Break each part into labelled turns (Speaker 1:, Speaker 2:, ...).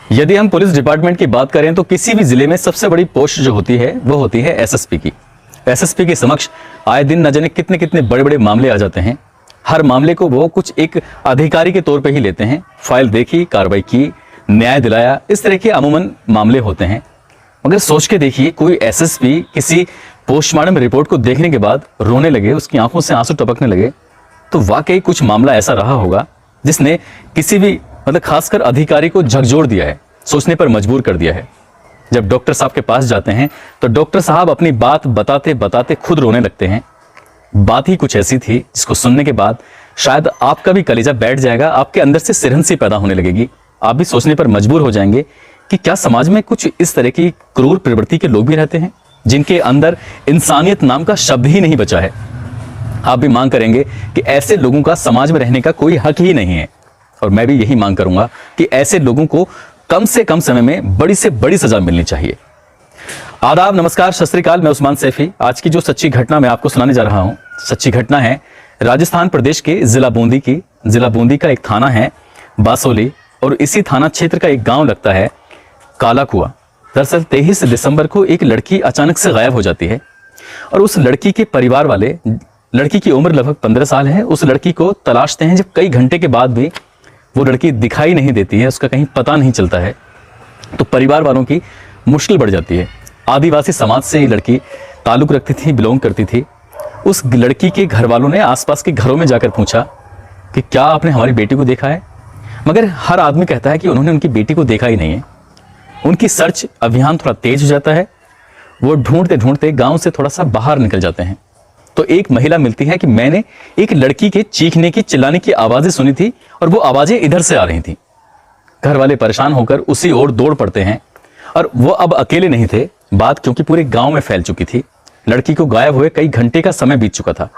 Speaker 1: यदि हम police department की बात करें तो किसी भी जिले में सबसे बड़ी पोस्ट जो होती है वो होती है एसएसपी की। एसएसपी के समक्ष आए दिन न जाने कितने कितने बड़े बड़े मामले आ जाते हैं। हर मामले को वो कुछ एक अधिकारी के तौर पे ही लेते हैं। फाइल देखी, कार्रवाई की, न्याय दिलाया, इस तरह के अमूमन मामले होते हैं। मगर सोच के देखिए, कोई एसएसपी किसी पोस्टमार्टम रिपोर्ट को देखने के बाद रोने लगे, उसकी आंखों से आंसू टपकने लगे, तो वाकई कुछ मामला ऐसा रहा होगा जिसने किसी भी खासकर अधिकारी को झकझोर दिया है, सोचने पर मजबूर कर दिया है। जब डॉक्टर साहब के पास जाते हैं तो डॉक्टर साहब अपनी बात बताते बताते खुद रोने लगते हैं। बात ही कुछ ऐसी थी जिसको सुनने के बाद शायद आपका भी कलेजा बैठ जाएगा, आपके अंदर से सिरहन सी पैदा होने लगेगी। आप भी सोचने पर मजबूर हो जाएंगे कि क्या समाज में कुछ इस तरह की क्रूर प्रवृत्ति के लोग भी रहते हैं जिनके अंदर इंसानियत नाम का शब्द ही नहीं बचा है। आप भी मांग करेंगे कि ऐसे लोगों का समाज में रहने का कोई हक ही नहीं है, और मैं भी यही मांग करूंगा कि ऐसे लोगों को कम से कम समय में बड़ी से बड़ी सजा मिलनी चाहिए। आदाब, नमस्कार, सत श्री अकाल। मैं उस्मान सैफी। आज की जो सच्ची घटना मैं आपको सुनाने जा रहा हूं, सच्ची घटना है राजस्थान प्रदेश के जिला बूंदी की। जिला बूंदी का एक थाना है बासोली, और इसी थाना क्षेत्र का एक गांव लगता है काला कुआं। दरअसल 23 दिसंबर को एक लड़की अचानक से गायब हो जाती है, और उस लड़की के परिवार वाले, लड़की की उम्र लगभग 15 साल है, उस लड़की को तलाशते हैं। जब कई घंटे के बाद भी वो लड़की दिखाई नहीं देती है, उसका कहीं पता नहीं चलता है, तो परिवार वालों की मुश्किल बढ़ जाती है। आदिवासी समाज से ये लड़की ताल्लुक रखती थी, बिलोंग करती थी। उस लड़की के घर वालों ने आसपास के घरों में जाकर पूछा कि क्या आपने हमारी बेटी को देखा है, मगर हर आदमी कहता है कि उन्होंने उनकी बेटी को देखा ही नहीं है। उनकी सर्च अभियान थोड़ा तेज हो जाता है। वो ढूंढते ढूंढते गांव से थोड़ा सा बाहर निकल जाते हैं, तो एक महिला मिलती है कि मैंने एक लड़की के चीखने की, चिल्लाने की आवाजें सुनी थी, और वो आवाजें इधर से आ रही थी। घर वाले परेशान होकर उसी ओर दौड़ पड़ते हैं, और वो अब अकेले नहीं थे। बात क्योंकि पूरे गांव में फैल चुकी थी। लड़की को गायब हुए कई घंटे का समय बीत चुका था।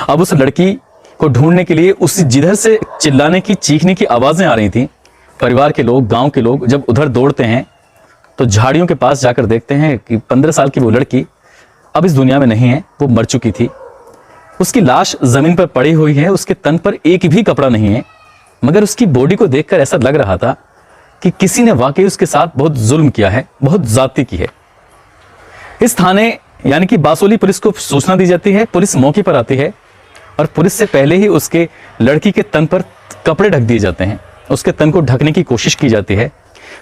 Speaker 1: अब उस लड़की को ढूंढने के लिए उस जिधर से चिल्लाने की, चीखने की आवाजें आ रही थी, परिवार के लोग, गांव के लोग जब उधर दौड़ते हैं तो झाड़ियों के पास जाकर देखते हैं कि 15 साल की वो लड़की अब इस दुनिया में नहीं है, वो मर चुकी थी। उसकी लाश जमीन पर पड़ी हुई है, उसके तन पर एक भी कपड़ा नहीं है, मगर उसकी बॉडी को देखकर ऐसा लग रहा था कि किसी ने वाकई उसके साथ बहुत जुल्म किया है, बहुत ज्यादती की है। इस थाने यानी कि बासोली पुलिस को सूचना दी जाती है। पुलिस मौके पर आती है, और पुलिस से पहले ही उसके लड़की के तन पर कपड़े ढक दिए जाते हैं। उसके तन को ढकने की कोशिश की जाती है।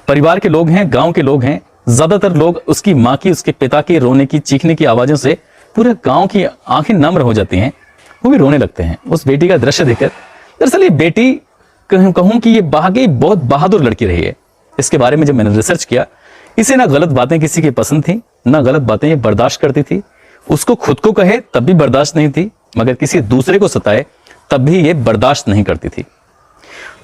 Speaker 1: परिवार के लोग हैं, गांव के लोग हैं, ज्यादातर लोग उसकी माँ की, उसके पिता के रोने की, चीखने की आवाजों से पूरे गांव की आंखें नम्र हो जाती हैं। वो भी रोने लगते हैं उस बेटी का दृश्य देखकर। दरअसल ये बेटी, कहूं कि ये वाकई बहुत बहादुर लड़की रही है। इसके बारे में जब मैंने रिसर्च किया, इसे ना गलत बातें किसी की पसंद थी, ना गलत बातें ये बर्दाश्त करती थी। उसको खुद को कहे तब भी बर्दाश्त नहीं थी, मगर किसी दूसरे को सताए तब भी ये बर्दाश्त नहीं करती थी।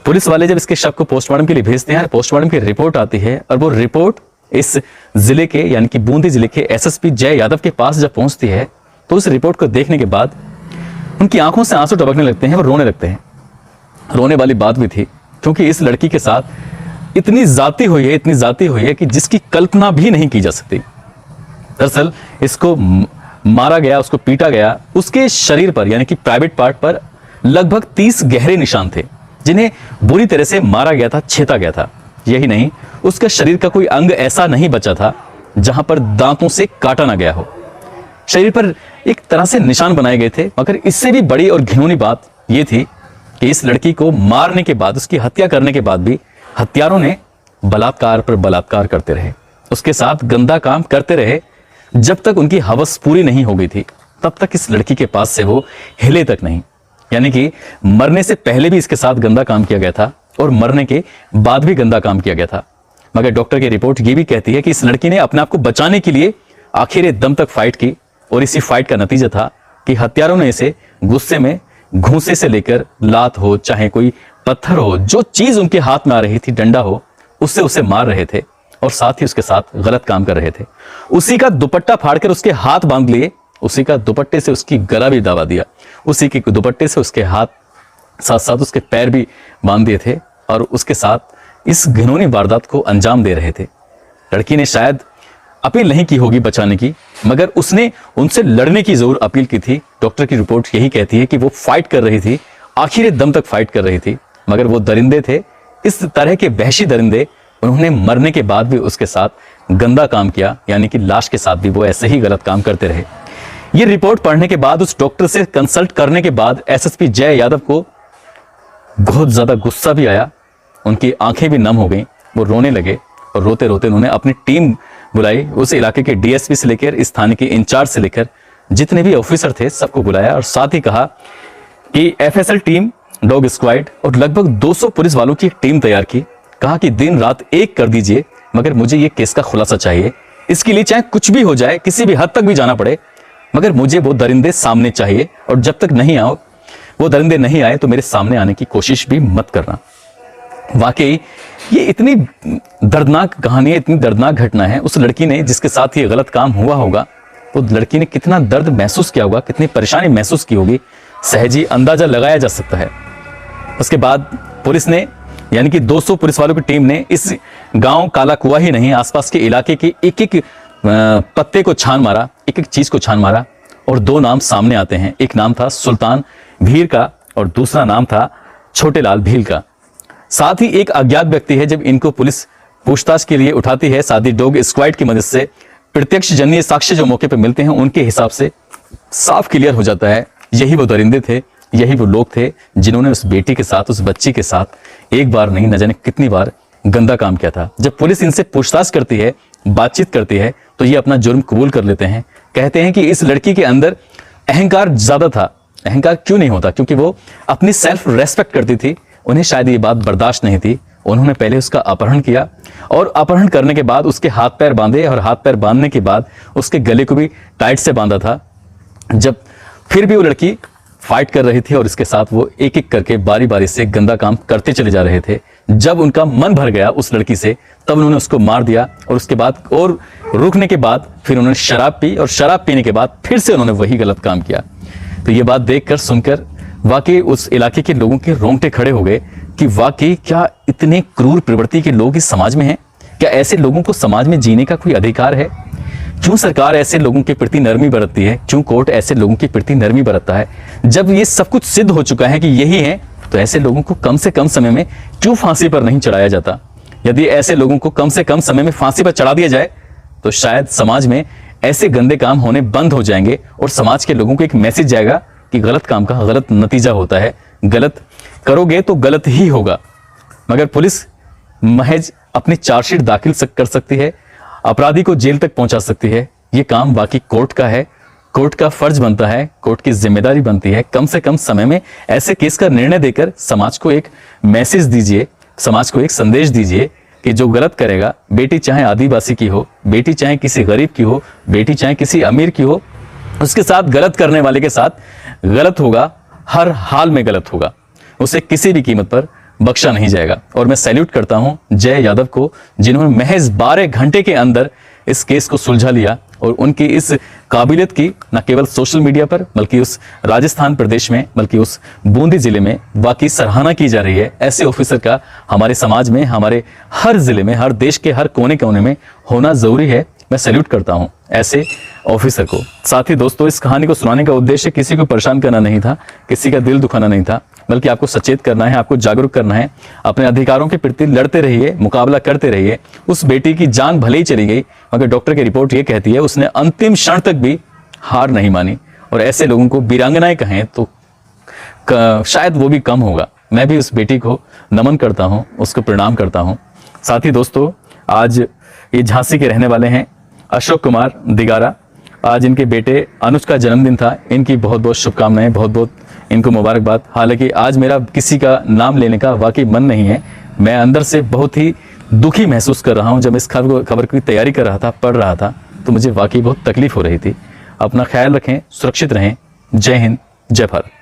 Speaker 1: पुलिस वाले जब इसके शव को पोस्टमार्टम के लिए भेजते हैं, पोस्टमार्टम की रिपोर्ट आती है, और वो रिपोर्ट इस जिले के यानी कि बूंदी जिले के एसएसपी जय यादव के पास जब पहुंचती है, तो उस रिपोर्ट को देखने के बाद उनकी आंखों से आंसू टपकने लगते हैं, और रोने लगते हैं। रोने वाली बात भी थी, क्योंकि इस लड़की के साथ इतनी जाती हुई है, इतनी जाती हुई है कि जिसकी कल्पना भी नहीं की जा सकती। दरअसल इसको मारा गया, उसको पीटा गया, उसके शरीर पर यानी कि प्राइवेट पार्ट पर लगभग 30 गहरे निशान थे, जिन्हें बुरी तरह से मारा गया था, छेदा गया था। यही नहीं, उसके शरीर का कोई अंग ऐसा नहीं बचा था जहां पर दांतों से काटा ना गया हो। शरीर पर एक तरह से निशान बनाए गए थे, मगर इससे भी बड़ी और घिनौनी बात यह थी कि इस लड़की को मारने के बाद, उसकी हत्या करने के बाद भी हत्यारों ने बलात्कार पर बलात्कार करते रहे, उसके साथ गंदा काम करते रहे। जब तक उनकी हवस पूरी नहीं हो गई थी, तब तक इस लड़की के पास से वो हिले तक नहीं। यानी कि मरने से पहले भी इसके साथ गंदा काम किया गया था, और मरने के बाद भी गंदा काम किया गया था। मगर डॉक्टर की रिपोर्ट ये भी कहती है कि इस लड़की ने अपने आप को बचाने के लिए आखिर दम तक फाइट की, और इसी फाइट का नतीजा था कि हत्यारों ने इसे गुस्से में घूंसे से लेकर लात हो, चाहे कोई पत्थर हो, जो चीज उनके हाथ में आ रही थी, डंडा हो, उससे उसे मार रहे थे, और साथ ही उसके साथ गलत काम कर रहे थे। उसी का दुपट्टा फाड़कर उसके हाथ बांध लिए, उसी का दुपट्टे से उसकी गला भी दबा दिया, उसी के दुपट्टे से उसके हाथ, साथ साथ उसके पैर भी बांध दिए थे, और उसके साथ इस घिनौनी वारदात को अंजाम दे रहे थे। लड़की ने शायद अपील नहीं की होगी बचाने की, मगर उसने उनसे लड़ने की जरूर अपील की थी। डॉक्टर की रिपोर्ट यही कहती है कि वो फाइट कर रही थी, आखिर दम तक फाइट कर रही थी, मगर वो दरिंदे थे, इस तरह के वहशी दरिंदे उन्होंने मरने के बाद भी उसके साथ गंदा काम किया, यानी कि लाश के साथ भी वो ऐसे ही गलत काम करते रहे। ये रिपोर्ट पढ़ने के बाद, उस डॉक्टर से कंसल्ट करने के बाद एसएसपी जय यादव को बहुत ज्यादा गुस्सा भी आया, उनकी आंखें भी नम हो गईं, वो रोने लगे और रोते रोते उन्होंने अपनी टीम बुलाई। उस इलाके के डीएसपी से लेकर स्थानीय के इंचार्ज से लेकर जितने भी ऑफिसर थे सबको बुलाया और साथ ही कहा कि एफएसएल टीम, डॉग स्क्वाड और लगभग 200 पुलिस वालों की एक टीम तैयार की। कहा कि दिन रात एक कर दीजिए, मगर मुझे ये केस का खुलासा चाहिए। इसके लिए चाहे कुछ भी हो जाए, किसी भी हद तक भी जाना पड़े, मगर मुझे वो दरिंदे सामने चाहिए। और जब तक नहीं आओ, वो दरिंदे नहीं आए तो मेरे सामने आने की कोशिश भी मत करना। वाकई ये इतनी दर्दनाक कहानी है, इतनी दर्दनाक घटना है। उस लड़की ने जिसके साथ ये गलत काम हुआ होगा, वो लड़की ने कितना दर्द महसूस किया होगा, कितनी परेशानी महसूस की होगी, सहज ही अंदाजा लगाया जा सकता है। उसके बाद पुलिस ने, यानी कि 200 पुलिस वालों की टीम ने इस गांव काला कुआ ही नहीं, आसपास के इलाके के एक एक पत्ते को छान मारा, एक एक चीज को छान मारा और 2 नाम सामने आते हैं। एक नाम था सुल्तान भीर का और दूसरा नाम था छोटे लाल भील का। साथ ही एक अज्ञात व्यक्ति है। जब इनको पुलिस पूछताछ के लिए उठाती है, साथ ही डॉग स्क्वाड की मदद से प्रत्यक्ष जन्य साक्ष्य जो मौके पर मिलते हैं, उनके हिसाब से साफ क्लियर हो जाता है यही वो दरिंदे थे, यही वो लोग थे जिन्होंने उस बेटी के साथ, उस बच्ची के साथ एक बार नहीं न जाने कितनी बार गंदा काम किया था। जब पुलिस इनसे पूछताछ करती है, बातचीत करती है, तो ये अपना जुर्म कबूल कर लेते हैं। कहते हैं कि इस लड़की के अंदर अहंकार ज्यादा था। अहंकार क्यों नहीं होता? क्योंकि वो अपनी सेल्फ रेस्पेक्ट करती थी। उन्हें शायद ये बात बर्दाश्त नहीं थी। उन्होंने पहले उसका अपहरण किया और अपहरण करने के बाद उसके हाथ पैर बांधे और हाथ पैर बांधने के बाद उसके गले को भी टाइट से बांधा था। जब फिर भी वो लड़की फाइट कर रही थी और इसके साथ वो एक एक करके बारी बारी से गंदा काम करते चले जा रहे थे। जब उनका मन भर गया उस लड़की से, तब उन्होंने उसको मार दिया और उसके बाद और रुकने के बाद फिर उन्होंने शराब पी और शराब पीने के बाद फिर से उन्होंने वही गलत काम किया। तो ये बात देखकर, सुनकर वाकई उस इलाके के लोगों के रोंगटे खड़े हो गए कि वाकई क्या इतने क्रूर प्रवृत्ति के लोग इस समाज में हैं? क्या ऐसे लोगों को समाज में जीने का कोई अधिकार है? क्यों सरकार ऐसे लोगों के प्रति नरमी बरतती है? क्यों कोर्ट ऐसे लोगों के प्रति नरमी बरतता है? जब ये सब कुछ सिद्ध हो चुका है कि यही है, तो ऐसे लोगों को कम से कम समय में क्यों फांसी पर नहीं चढ़ाया जाता? यदि ऐसे लोगों को कम से कम समय में फांसी पर चढ़ा दिया जाए तो शायद समाज में ऐसे गंदे काम होने बंद हो जाएंगे और समाज के लोगों को एक मैसेज जाएगा कि गलत काम का गलत नतीजा होता है, गलत करोगे तो गलत ही होगा। मगर पुलिस महज अपनी चार्जशीट दाखिल कर सकती है, अपराधी को जेल तक पहुंचा सकती है। ये काम बाकी कोर्ट का है। कोर्ट का फर्ज बनता है, कोर्ट की जिम्मेदारी बनती है, कम से कम समय में ऐसे केस का निर्णय देकर समाज को एक मैसेज दीजिए, समाज को एक संदेश दीजिए कि जो गलत करेगा, बेटी चाहे आदिवासी की हो, बेटी चाहे किसी गरीब की हो, बेटी चाहे किसी अमीर की हो, उसके साथ गलत करने वाले के साथ गलत होगा, हर हाल में गलत होगा। उसे किसी भी कीमत पर बख्शा नहीं जाएगा। और मैं सैल्यूट करता हूं जय यादव को, जिन्होंने महज 12 घंटे के अंदर इस केस को सुलझा लिया और उनकी इस काबिलियत की न केवल सोशल मीडिया पर, बल्कि उस राजस्थान प्रदेश में, बल्कि उस बूंदी जिले में वाकई सराहना की जा रही है। ऐसे ऑफिसर का हमारे समाज में, हमारे हर जिले में, हर देश के हर कोने कोने में होना जरूरी है। मैं सैल्यूट करता हूं ऐसे ऑफिसर को। साथ ही दोस्तों, इस कहानी को सुनाने का उद्देश्य किसी को परेशान करना नहीं था, किसी का दिल दुखाना नहीं था, बल्कि आपको सचेत करना है, आपको जागरूक करना है। अपने अधिकारों के प्रति लड़ते रहिए, मुकाबला करते रहिए। उस बेटी की जान भले ही चली गई, मगर डॉक्टर की रिपोर्ट ये कहती है उसने अंतिम क्षण तक भी हार नहीं मानी। और ऐसे लोगों को वीरांगनाएं कहें तो शायद वो भी कम होगा। मैं भी उस बेटी को नमन करता हूं, उसको प्रणाम करता हूं। साथ ही दोस्तों, आज ये झांसी के रहने वाले हैं अशोक कुमार दिगारा। आज इनके बेटे अनुज का जन्मदिन था। इनकी बहुत बहुत शुभकामनाएं, बहुत बहुत इनको मुबारकबाद। हालांकि आज मेरा किसी का नाम लेने का वाकई मन नहीं है। मैं अंदर से बहुत ही दुखी महसूस कर रहा हूं। जब इस खबर की तैयारी कर रहा था, पढ़ रहा था, तो मुझे वाकई बहुत तकलीफ हो रही थी। अपना ख्याल रखें, सुरक्षित रहें। जय हिंद, जय भारत।